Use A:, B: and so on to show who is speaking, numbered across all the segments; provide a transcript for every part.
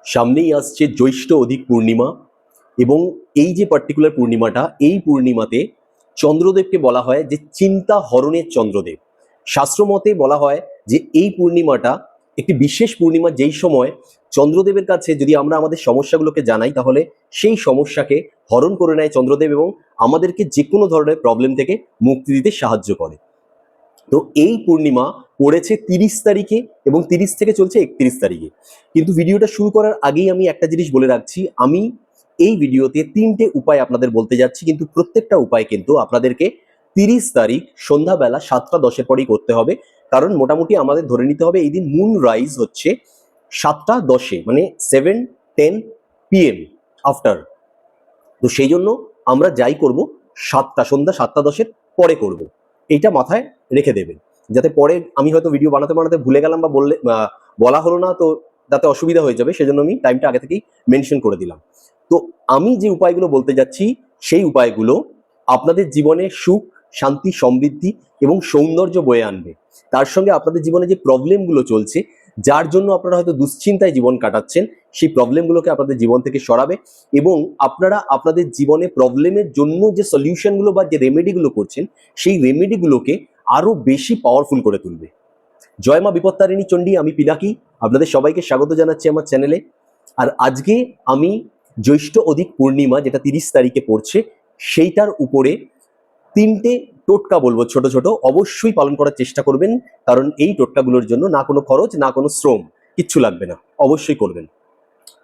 A: সামনেই আসছে জ্যৈষ্ঠ অধিক পূর্ণিমা এবং এই যে পার্টিকুলার পূর্ণিমাটা, এই পূর্ণিমাতে চন্দ্রদেবকে বলা হয় যে চিন্তা হরণের চন্দ্রদেব। শাস্ত্রমতে বলা হয় যে এই পূর্ণিমাটা একটি বিশেষ পূর্ণিমা, যেই সময় চন্দ্রদেবের কাছে যদি আমরা আমাদের সমস্যাগুলোকে জানাই তাহলে সেই সমস্যাকে হরণ করে নেয় চন্দ্রদেব এবং আমাদেরকে যে কোনো ধরনের প্রবলেম থেকে মুক্তি দিতে সাহায্য করে। তো এই পূর্ণিমা পড়েছে 30 তারিখে এবং 30 থেকে চলছে 31 তারিখে। কিন্তু ভিডিওটা শুরু করার আগেই আমি একটা জিনিস বলে রাখছি, আমি এই ভিডিওতে 3টে উপায় আপনাদের বলতে যাচ্ছি, কিন্তু প্রত্যেকটা উপায় কিন্তু আপনাদেরকে 30 তারিখ সন্ধ্যাবেলা 7টা 10-এর পরেই করতে হবে। কারণ মোটামুটি আমাদের ধরে নিতে হবে এই দিন মুন রাইজ হচ্ছে 7টা 10-এ, মানে 7:10 PM আফটার। তো সেই জন্য আমরা যাই করব সন্ধ্যা 7টা 10-এর পরে করব। এইটা মাথায় রেখে দেবেন, যাতে পরে আমি হয়তো ভিডিও বানাতে বানাতে ভুলে গেলাম বা বলা হলো না, তো যাতে অসুবিধা হয়ে যাবে সেজন্য আমি টাইমটা আগে থেকেই মেনশন করে দিলাম। তো আমি যে উপায়গুলো বলতে যাচ্ছি সেই উপায়গুলো আপনাদের জীবনে সুখ, শান্তি, সমৃদ্ধি এবং সৌন্দর্য বয়ে আনবে। তার সঙ্গে আপনাদের জীবনে যে প্রবলেমগুলো চলছে, যার জন্য আপনারা হয়তো দুশ্চিন্তায় জীবন কাটাচ্ছেন, সেই প্রবলেমগুলোকে আপনাদের জীবন থেকে সরাবে এবং আপনারা আপনাদের জীবনে প্রবলেমের জন্য যে সলিউশনগুলো বা যে রেমেডিগুলো করছেন, সেই রেমেডিগুলোকে আরো বেশি পাওয়ারফুল করে তুলবে। জয় মা বিপত্তারিণী চণ্ডী, আমি পিনাকি, আপনাদের সবাইকে স্বাগত জানাচ্ছি আমার চ্যানেলে। আর আজকে আমি জ্যৈষ্ঠ অধিক পূর্ণিমা যেটা 30 তারিখে পড়ছে, সেইটার উপরে 3টে টোটকা বলবো, ছোট ছোট, অবশ্যই পালন করার চেষ্টা করবেন। কারণ এই টোটকাগুলোর জন্য না কোনো খরচ, না কোনো শ্রম, কিচ্ছু লাগবে না, অবশ্যই করবেন।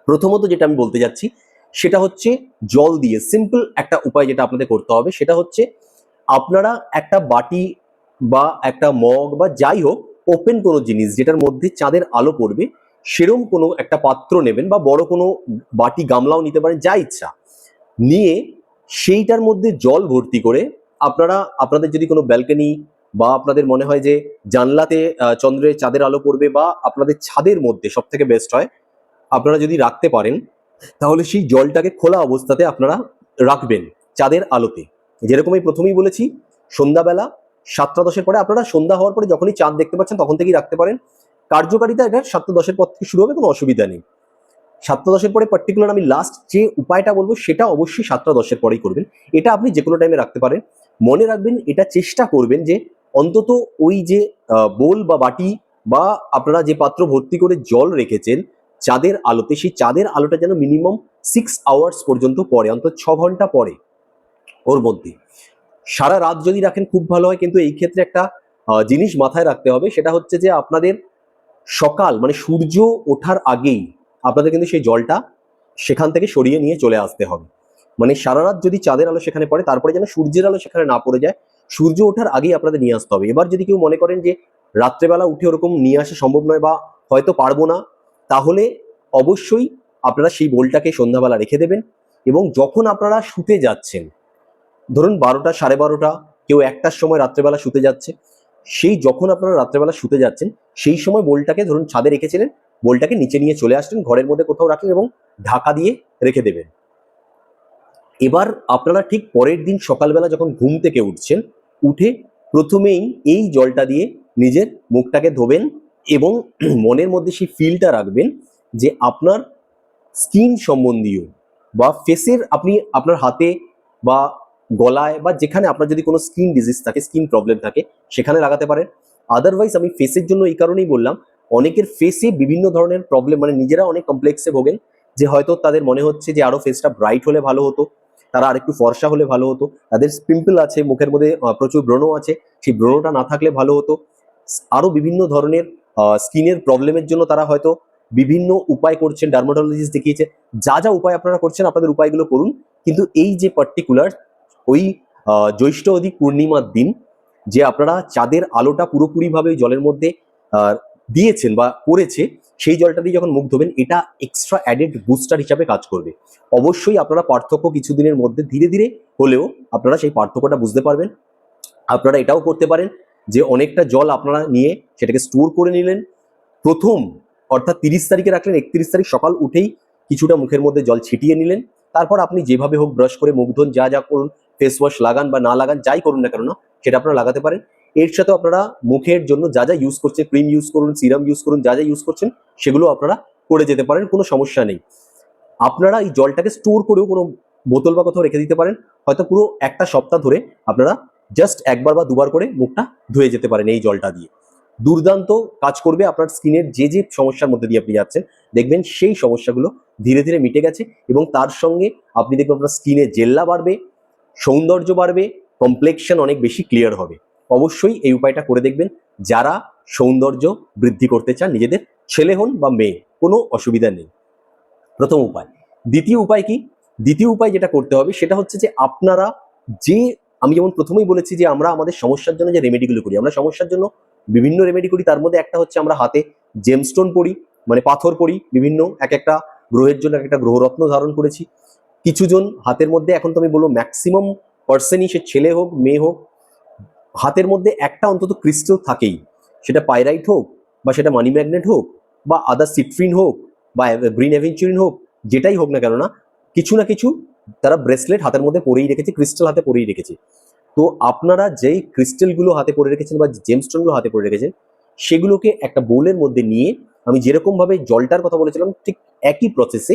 A: প্রথমত যেটা আমি বলতে যাচ্ছি সেটা হচ্ছে জল দিয়ে সিম্পল একটা উপায় যেটা আপনাদের করতে হবে, সেটা হচ্ছে আপনারা একটা বাটি বা একটা মগ বা যাই হোক, ওপেন কোনো জিনিস যেটার মধ্যে চাঁদের আলো পড়বে, সেরম কোনো একটা পাত্র নেবেন বা বড় কোনো বাটি, গামলাও নিতে পারেন, যা ইচ্ছা নিয়ে সেইটার মধ্যে জল ভর্তি করে আপনারা আপনাদের যদি কোনো ব্যালকনি বা আপনাদের মনে হয় যে জানলাতে চন্দ্রের চাঁদের আলো পড়বে বা আপনাদের ছাদের মধ্যে সব থেকে বেস্ট হয়, আপনারা যদি রাখতে পারেন তাহলে সেই জলটাকে খোলা অবস্থাতে আপনারা রাখবেন চাঁদের আলোতে। যেরকম আমি প্রথমেই বলেছি, সন্ধ্যাবেলা 7টা 10-এর পরে, আপনারা সন্ধ্যা হওয়ার পরে যখনই চাঁদ দেখতে পাচ্ছেন তখন থেকেই রাখতে পারেন। কার্যকারিতা এটা 7টা 10-এর পর থেকে শুরু হবে, কোনো অসুবিধা নেই। 7টা 10-এর পরে পার্টিকুলার আমি লাস্ট যে উপায়টা বলবো সেটা অবশ্যই 7টা 10-এর পরেই করবেন। এটা আপনি যে কোনো টাইমে রাখতে পারেন। মনে রাখবেন, এটা চেষ্টা করবেন যে অন্তত ওই যে বোল বা বাটি বা আপনারা যে পাত্র ভর্তি করে জল রেখেছেন চাঁদের আলোতে, সেই চাঁদের আলোটা যেন মিনিমাম 6 আওয়ার্স পর্যন্ত পরে, অন্তত 6 ঘন্টা পরে ওর মধ্যে। সারা রাত যদি রাখেন খুব ভালো হয়, কিন্তু এই ক্ষেত্রে একটা জিনিস মাথায় রাখতে হবে, সেটা হচ্ছে যে আপনাদের সকাল মানে সূর্য ওঠার আগেই আপনাদের কিন্তু সেই জলটা সেখান থেকে সরিয়ে নিয়ে চলে আসতে হবে। মানে সারা রাত যদি চাঁদের আলো সেখানে পড়ে, তারপরে যেন সূর্যের আলো সেখানে না পড়ে যায়, সূর্য ওঠার আগেই আপনাদের নিয়ে আসতে হবে। এবার যদি কেউ মনে করেন যে রাত্রেবেলা উঠে ওরকম নিয়ে আসা সম্ভব নয় বা হয়তো পারবো না, তাহলে অবশ্যই আপনারা সেই বোলটাকে সন্ধ্যাবেলা রেখে দেবেন এবং যখন আপনারা শুতে যাচ্ছেন, ধরুন 12টা, 12:30, কেউ 1টার সময় রাত্রেবেলা শুতে যাচ্ছে, সেই যখন আপনারা রাত্রেবেলা শুতে যাচ্ছেন সেই সময় বোলটাকে ধরুন ছাদে রেখেছিলেন, বোলটাকে নিচে নিয়ে চলে আসলেন, ঘরের মধ্যে কোথাও রাখলেন এবং ঢাকা দিয়ে রেখে দেবেন। এবার আপনারা ঠিক পরের দিন সকালবেলা যখন ঘুম থেকে উঠছেন, উঠে প্রথমেই এই জলটা দিয়ে নিজের মুখটাকে ধোবেন এবং মনের মধ্যে সেই ফিলটা রাখবেন যে আপনার স্কিন সম্বন্ধীয় বা ফেসের, আপনি আপনার হাতে বা গলায় বা যেখানে আপনার যদি কোনো স্কিন ডিজিজ থাকে, স্কিন প্রবলেম থাকে, সেখানে লাগাতে পারেন। আদারওয়াইজ আমি ফেসের জন্য এই কারণেই বললাম, অনেকের ফেসে বিভিন্ন ধরনের প্রবলেম, মানে নিজেরা অনেক কমপ্লেক্সে ভোগেন, যে হয়তো তাদের মনে হচ্ছে যে আরো ফেসটা ব্রাইট হলে ভালো হতো, তারা আরেকটু ফর্সা হলে ভালো হতো, তাদের পিম্পল আছে, মুখের মধ্যে প্রচুর ব্রণ আছে, সেই ব্রণটা না থাকলে ভালো হতো, আরো বিভিন্ন ধরনের স্কিনের প্রবলেমের জন্য তারা হয়তো বিভিন্ন উপায় করছেন, ডার্মাটোলজিস্ট দেখিয়েছে। যা যা উপায় আপনারা করছেন আপনাদের উপায়গুলো করুন, কিন্তু এই যে পার্টিকুলার ওই জ্যৈষ্ঠ অধিক পূর্ণিমার দিন যে আপনারা চাঁদের আলোটা পুরোপুরিভাবে ওই জলের মধ্যে দিয়েছেন বা করেছে, সেই জলটা দিয়ে যখন মুখ ধোবেন, এটা এক্সট্রা অ্যাডেড বুস্টার হিসাবে কাজ করবে। অবশ্যই আপনারা পার্থক্য কিছুদিনের মধ্যে ধীরে ধীরে হলেও আপনারা সেই পার্থক্যটা বুঝতে পারবেন। আপনারা এটাও করতে পারেন যে অনেকটা জল আপনারা নিয়ে সেটাকে স্টোর করে নিলেন, প্রথম অর্থাৎ 30 তারিখে রাখলেন, 31 তারিখ সকাল উঠেই কিছুটা মুখের মধ্যে জল ছিটিয়ে নিলেন। তারপর আপনি যেভাবে হোক ব্রাশ করে মুখ ধুন, যা যা করুন, ফেস ওয়াশ লাগান বা না লাগান, যাই করুন না কেন, সেটা আপনারা লাগাতে পারেন। এর সাথে আপনারা মুখের জন্য যা যা ইউজ করছেন, ক্রিম ইউজ করুন, সিরাম ইউজ করুন, যা যা ইউজ করছেন সেগুলো আপনারা করে যেতে পারেন, কোনো সমস্যা নেই। আপনারা এই জলটাকে স্টোর করেও কোনো বোতল বা কোথাও রেখে দিতে পারেন, হয়তো পুরো একটা সপ্তাহ ধরে আপনারা জাস্ট একবার বা দুবার করে মুখটা ধুয়ে যেতে পারেন এই জলটা দিয়ে। দুর্দান্ত কাজ করবে আপনার স্কিনের যে যে সমস্যার মধ্যে দিয়ে আপনি যাচ্ছেন, দেখবেন সেই সমস্যাগুলো ধীরে ধীরে মিটে গেছে, এবং তার সঙ্গে আপনি দেখবেন আপনার স্কিনে জেল্লা বাড়বে, সৌন্দর্য বাড়বে, কমপ্লেক্সন অনেক বেশি ক্লিয়ার হবে। অবশ্যই এই উপায়টা করে দেখবেন যারা সৌন্দর্য বৃদ্ধি করতে চান, নিজেদের ছেলে হন বা মেয়ে, কোনো অসুবিধা নেই। প্রথম উপায়। দ্বিতীয় উপায় কি? দ্বিতীয় উপায় যেটা করতে হবে সেটা হচ্ছে যে আপনারা যে, আমি যেমন প্রথমেই বলেছি যে আমরা আমাদের সমস্যার জন্য যে রেমেডিগুলো করি, আমরা সমস্যার জন্য বিভিন্ন রেমেডি করি, তার মধ্যে একটা হচ্ছে আমরা হাতে জেমস্টোন পরি, মানে পাথর পরি, বিভিন্ন এক একটা গ্রহের জন্য এক একটা গ্রহরত্ন ধারণ করেছি। কিছুজন হাতের মধ্যে, এখন তো আমি বলবো ম্যাক্সিমাম পার্সনই, সে ছেলে হোক মেয়ে হোক, হাতের মধ্যে একটা অন্তত ক্রিস্টাল থাকেই, সেটা পাইরাইট হোক বা সেটা মানি ম্যাগনেট হোক বা আদার সিট্রিন হোক বা গ্রিন অ্যাভেঞ্চুরিন হোক, যেটাই হোক না কেন, না কিছু না কিছু তারা ব্রেসলেট হাতের মধ্যে পরেই রেখেছে, ক্রিস্টাল হাতে পরেই রেখেছে। তো আপনারা যেই ক্রিস্টালগুলো হাতে পরে রেখেছেন বা জেমস্টোনগুলো হাতে পরে রেখেছেন, সেগুলোকে একটা বোলের মধ্যে নিয়ে, আমি যেরকমভাবে জলটার কথা বলেছিলাম ঠিক একই প্রসেসে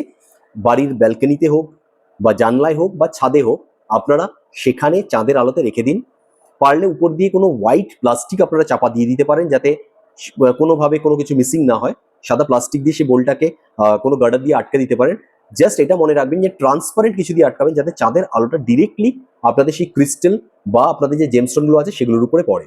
A: বাড়ির ব্যালকনিতে হোক বা জানলায় হোক বা ছাদে হোক, আপনারা সেখানে চাঁদের আলোতে রেখে দিন। পারলে উপর দিয়ে কোনো হোয়াইট প্লাস্টিক আপনারা চাপা দিয়ে দিতে পারেন, যাতে কোনোভাবে কোনো কিছু মিসিং না হয়। সাদা প্লাস্টিক দিয়ে সেই বোলটাকে কোনো গার্ডার দিয়ে আটকে দিতে পারেন। জাস্ট এটা মনে রাখবেন যে ট্রান্সপারেন্ট কিছু দিয়ে আটকাবেন, যাতে চাঁদের আলোটা ডিরেক্টলি আপনাদের সেই ক্রিস্টাল বা আপনাদের যে জেমস্টোনগুলো আছে সেগুলোর উপরে পড়ে।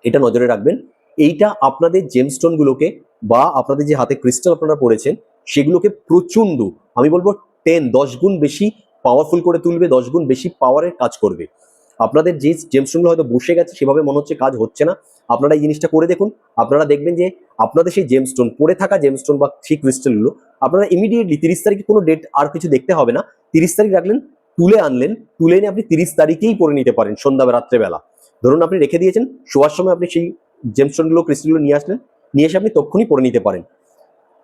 A: এটা নজরে রাখবেন। এইটা আপনাদের জেমস্টোনগুলোকে বা আপনাদের যে হাতে ক্রিস্টাল আপনারা পড়েছেন সেগুলোকে প্রচণ্ড, আমি বলবো 10 গুণ বেশি পাওয়ারফুল করে তুলবে, 10 গুণ বেশি পাওয়ারের কাজ করবে। আপনাদের যে জেমস্টোনগুলো হয়তো বসে গেছে, সেভাবে মনে হচ্ছে কাজ হচ্ছে না, আপনারা এই জিনিসটা করে দেখুন। আপনারা দেখবেন যে আপনাদের সেই জেমস্টোন, পড়ে থাকা জেমস্টোন বা সেই ক্রিস্টালগুলো আপনারা ইমিডিয়েটলি 30 তারিখে, কোনো ডেট আর কিছু দেখতে হবে না, 30 তারিখ রাখলেন, তুলে আনলেন, তুলে এনে আপনি 30 তারিখেই পরে নিতে পারেন সন্ধ্যা বা রাত্রেবেলা। ধরুন আপনি রেখে দিয়েছেন, শোয়ার সময় আপনি সেই জেমস্টোনগুলো, ক্রিস্টালগুলো নিয়ে আসলেন, নিয়ে এসে আপনি তখনই পরে নিতে পারেন।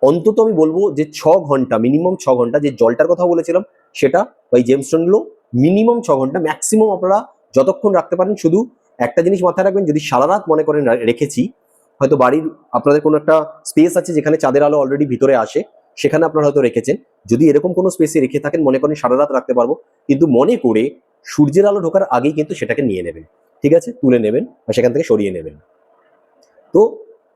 A: অন্তত আমি বলবো যে 6 ঘন্টা, মিনিমাম 6 ঘন্টা, যে জলটার কথা বলেছিলাম সেটা, ওই জেমস্টোনগুলো মিনিমাম 6 ঘন্টা, ম্যাক্সিমাম আপনারা যতক্ষণ রাখতে পারেন। শুধু একটা জিনিস মাথায় রাখবেন, যদি সারা রাত মনে করেন রেখেছি, হয়তো বাড়ির আপনাদের কোনো একটা স্পেস আছে যেখানে চাঁদের আলো অলরেডি ভিতরে আসে, সেখানে আপনারা হয়তো রেখেছেন, যদি এরকম কোনো স্পেসে রেখে থাকেন, মনে করেন সারা রাত রাখতে পারবো, কিন্তু মনে করে সূর্যের আলো ঢোকার আগেই কিন্তু সেটাকে নিয়ে নেবেন, ঠিক আছে, তুলে নেবেন বা সেখান থেকে সরিয়ে নেবেন। তো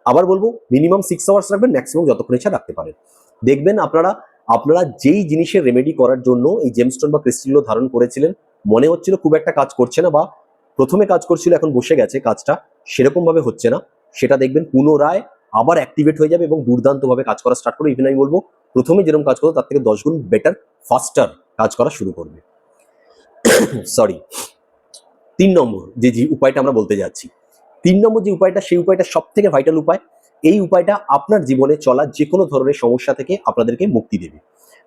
A: আবার বলবো, মিনিমাম 6 আওয়ার্স রাখবেন, ম্যাক্সিমাম যতক্ষণ ইচ্ছা রাখতে পারেন। দেখবেন আপনারা আপনারা যেই জিনিসের রেমেডি করার জন্য এই জেমস্টোন বা ক্রিস্টালগুলো ধারণ করেছিলেন, মনে হচ্ছিল খুব একটা কাজ করছে না, বা প্রথমে কাজ করছিল এখন বসে গেছে কাজটা, সেরকম ভাবে হচ্ছে না, সেটা দেখবেন পুনরায় আবার অ্যাক্টিভেট হয়ে যাবে এবং দুর্দান্তভাবে কাজ করা স্টার্ট করবে। ইভেন আমি বলবো প্রথমে যেরকম কাজ করতো তার থেকে 10 গুণ বেটার, ফাস্টার কাজ করা শুরু করবে। সরি। 3 নম্বর যে উপায়টা আমরা বলতে যাচ্ছি, 3 নম্বর যে উপায়টা, সেই উপায়টা সব থেকে ভাইটাল উপায়। এই উপায়টা আপনার জীবনে চলা যে কোনো ধরনের সমস্যা থেকে আপনাদেরকে মুক্তি দেবে।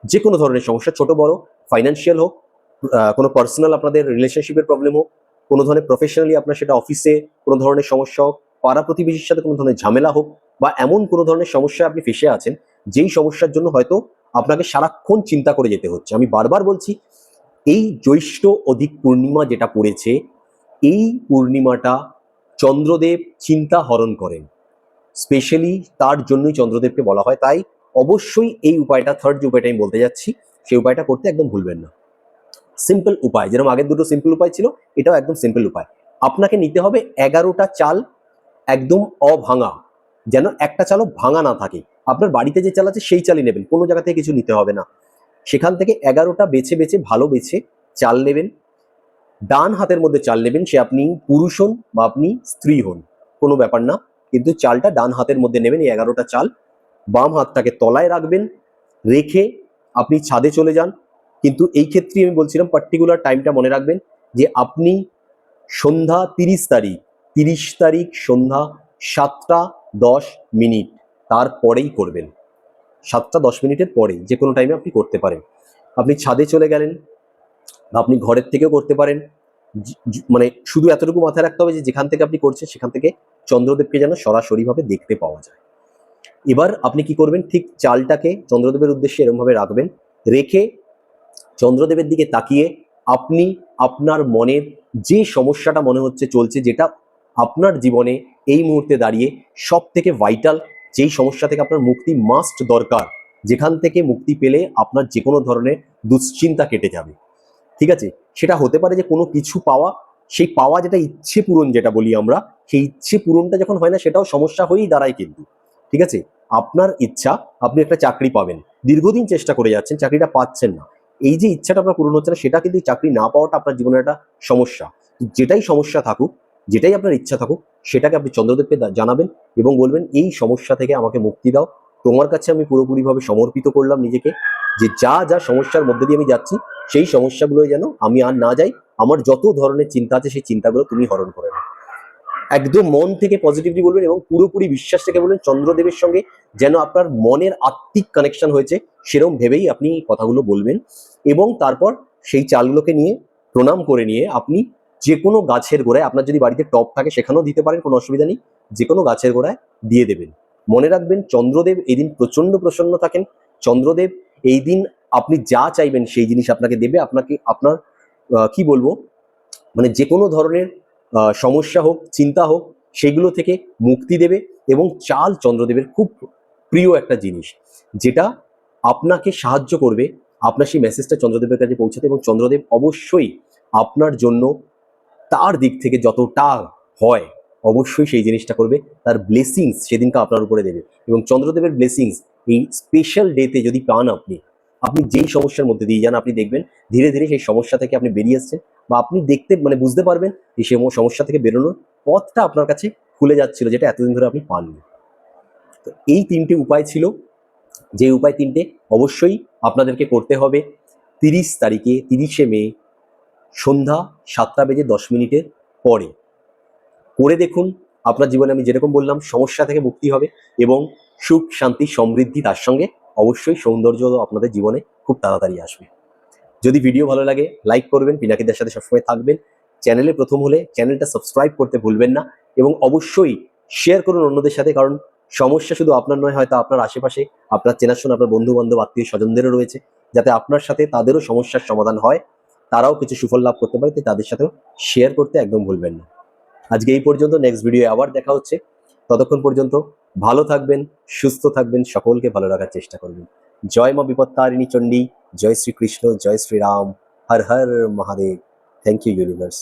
A: যে কোনো ধরনের সমস্যা, ছোট বড়, ফাইন্যান্সিয়াল হোক, কোনো পার্সোনাল আপনাদের রিলেশনশিপের প্রবলেম হোক, কোনো ধরনের প্রফেশনালি আপনার সেটা অফিসে কোনো ধরনের সমস্যা হোক, পাড়া প্রতিবেশীর সাথে কোনো ধরনের ঝামেলা হোক, বা এমন কোনো ধরনের সমস্যা আপনি ফেসে আছেন যেই সমস্যার জন্য হয়তো আপনাকে সারাক্ষণ চিন্তা করে যেতে হচ্ছে। আমি বারবার বলছি, এই জ্যৈষ্ঠ অধিক পূর্ণিমা যেটা পড়েছে, এই পূর্ণিমাটা চন্দ্রদেব চিন্তা হরণ করেন, স্পেশালি তার জন্যই চন্দ্রদেবকে বলা হয়। তাই অবশ্যই এই উপায়টা, থার্ড যে উপায়টা আমি বলতে যাচ্ছি, সেই উপায়টা করতে একদম ভুলবেন না। সিম্পল উপায়, যেরকম আগের দুটো সিম্পল উপায় ছিল, এটাও একদম সিম্পল উপায়। আপনাকে নিতে হবে 11টা চাল, একদম অভাঙা, যেন একটা চালও ভাঙা না থাকে। আপনার বাড়িতে যে চাল আছে সেই চালই নেবেন, কোনো জায়গা থেকে কিছু নিতে হবে না। সেখান থেকে 11টা বেছে বেছে, ভালো বেছে চাল নেবেন। ডান হাতের মধ্যে চাল নেবেন, সে আপনি পুরুষ হন বা আপনি স্ত্রী হন, কোনো ব্যাপার না, কিন্তু চালটা ডান হাতের মধ্যে নেবেন, এই 11টা চাল। বাম হাতটাকে তলায় রাখবেন, রেখে আপনি ছাদে চলে যান। কিন্তু এই ক্ষেত্রে আমি বলছিলাম পার্টিকুলার টাইমটা মনে রাখবেন, যে আপনি সন্ধ্যা 30 তারিখ সন্ধ্যা 7টা 10 মিনিট তারপরেই করবেন। 7টা 10 মিনিটের পরেই যে কোনো টাইমে আপনি করতে পারেন। আপনি ছাদে চলে গেলেন বা আপনি ঘরের থেকেও করতে পারেন। মানে শুধু এতটুকু মাথায় রাখতে হবে যে যেখান থেকে আপনি করছেন সেখান থেকে চন্দ্রদেবকে যেন সরাসরিভাবে দেখতে পাওয়া যায়। এবার আপনি কি করবেন, ঠিক চালটাকে চন্দ্রদেবের উদ্দেশ্যে এরকমভাবে রাখবেন, রেখে চন্দ্রদেবের দিকে তাকিয়ে আপনি আপনার মনের যে সমস্যাটা মনে হচ্ছে চলছে, যেটা আপনার জীবনে এই মুহূর্তে দাঁড়িয়ে সব থেকে ভাইটাল, যেই সমস্যা থেকে আপনার মুক্তি মাস্ট দরকার, যেখান থেকে মুক্তি পেলে আপনার যে কোনো ধরনের দুশ্চিন্তা কেটে যাবে। ঠিক আছে, সেটা হতে পারে যে কোনো কিছু পাওয়া, সেই পাওয়া যেটা ইচ্ছে পূরণ যেটা বলি আমরা, সেই ইচ্ছে পূরণটা যখন হয় না সেটাও সমস্যা হয়েই দাঁড়ায় কিন্তু। ঠিক আছে, আপনার ইচ্ছা আপনি একটা চাকরি পাবেন, দীর্ঘদিন চেষ্টা করে যাচ্ছেন, চাকরিটা পাচ্ছেন না, এই যে ইচ্ছাটা আপনার পূরণ হচ্ছে না, সেটা কিন্তু চাকরি না পাওয়াটা আপনার জীবনের একটা সমস্যা। যেটাই সমস্যা থাকুক, যেটাই আপনার ইচ্ছা থাকুক, সেটাকে আপনি চন্দ্রদেবকে জানাবেন এবং বলবেন এই সমস্যা থেকে আমাকে মুক্তি দাও, তোমার কাছে আমি পুরোপুরিভাবে সমর্পিত করলাম নিজেকে, যে যা যা সমস্যার মধ্যে দিয়ে আমি যাচ্ছি সেই সমস্যাগুলো যেন আমি আর না যাই, আমার যত ধরনের চিন্তা আছে সেই চিন্তাগুলো তুমি হরণ করে নাও। একদম মন থেকে পজিটিভলি বলবেন এবং পুরোপুরি বিশ্বাস থেকে বলবেন, চন্দ্রদেবের সঙ্গে যেন আপনার মনের আত্মিক কানেকশন হয়েছে সেরকম ভেবেই আপনি কথাগুলো বলবেন। এবং তারপর সেই চালগুলোকে নিয়ে প্রণাম করে নিয়ে আপনি যে কোনো গাছের গোড়ায়, আপনার যদি বাড়িতে টব থাকে সেখানেও দিতে পারেন, কোনো অসুবিধা নেই, যে কোনো গাছের গোড়ায় দিয়ে দেবেন। মনে রাখবেন চন্দ্রদেব এই দিন প্রচন্ড প্রসন্ন থাকেন। চন্দ্রদেব এই দিন আপনি যা চাইবেন সেই জিনিস আপনাকে দেবে, আপনাকে আপনার কি বলবো, মানে যে কোনো ধরনের সমস্যা হোক, চিন্তা হোক, সেগুলো থেকে মুক্তি দেবে। এবং চাল চন্দ্রদেবের খুব প্রিয় একটা জিনিস, যেটা আপনাকে সাহায্য করবে আপনার সেই মেসেজটা চন্দ্রদেবের কাছে পৌঁছাতে, এবং চন্দ্রদেব অবশ্যই আপনার জন্য তার দিক থেকে যতটা হয় অবশ্যই সেই জিনিসটা করবে, তার ব্লেসিংস সেদিনকে আপনার উপরে দেবে। এবং চন্দ্রদেবের ব্লেসিংস এই স্পেশাল ডেতে যদি পান, আপনি আপনি যেই সমস্যার মধ্যে দিয়ে যান, আপনি দেখবেন ধীরে ধীরে সেই সমস্যা থেকে আপনি বেরিয়ে আসছেন, বা আপনি দেখতে মানে বুঝতে পারবেন যে সেই সমস্যা থেকে বেরোনোর পথটা আপনার কাছে খুলে যাচ্ছিল, যেটা এতদিন ধরে আপনি পাননি। তো এই তিনটে উপায় ছিল, যে উপায় তিনটে অবশ্যই আপনাদেরকে করতে হবে 30 তারিখে, 30শে মে সন্ধ্যা 7:10 পরে। করে দেখুন, আপনার জীবনে আমি যেরকম বললাম সমস্যা থেকে মুক্তি হবে এবং সুখ, শান্তি, সমৃদ্ধি, তার সঙ্গে অবশ্যই সৌন্দর্য আপনাদের জীবনে খুব তাড়াতাড়ি আসবে। যদি ভিডিও ভালো লাগে লাইক করবেন, পিনাকিদার সাথে সবসময় থাকবেন। চ্যানেলে প্রথম হলে চ্যানেলটা সাবস্ক্রাইব করতে ভুলবেন না এবং অবশ্যই শেয়ার করুন অন্যদের সাথে, কারণ সমস্যা শুধু আপনার নয়, হয়তো আপনার আশেপাশে আপনার চেনাশোনা, আপনার বন্ধু বান্ধব, আত্মীয় স্বজনদেরও রয়েছে, যাতে আপনার সাথে তাদেরও সমস্যার সমাধান হয়, তারাও কিছু সুফল লাভ করতে পারে, তাই তাদের সাথেও শেয়ার করতে একদম ভুলবেন না। আজকে এই পর্যন্ত, নেক্সট ভিডিও আবার দেখা হচ্ছে। ততক্ষণ পর্যন্ত ভালো থাকবেন, সুস্থ থাকবেন, সকলকে ভালো রাখার চেষ্টা করবেন। জয় মা বিপত্তারিণী চণ্ডী, জয় শ্রীকৃষ্ণ, জয় Shri Ram, Har Har Mahadev. Thank you universe.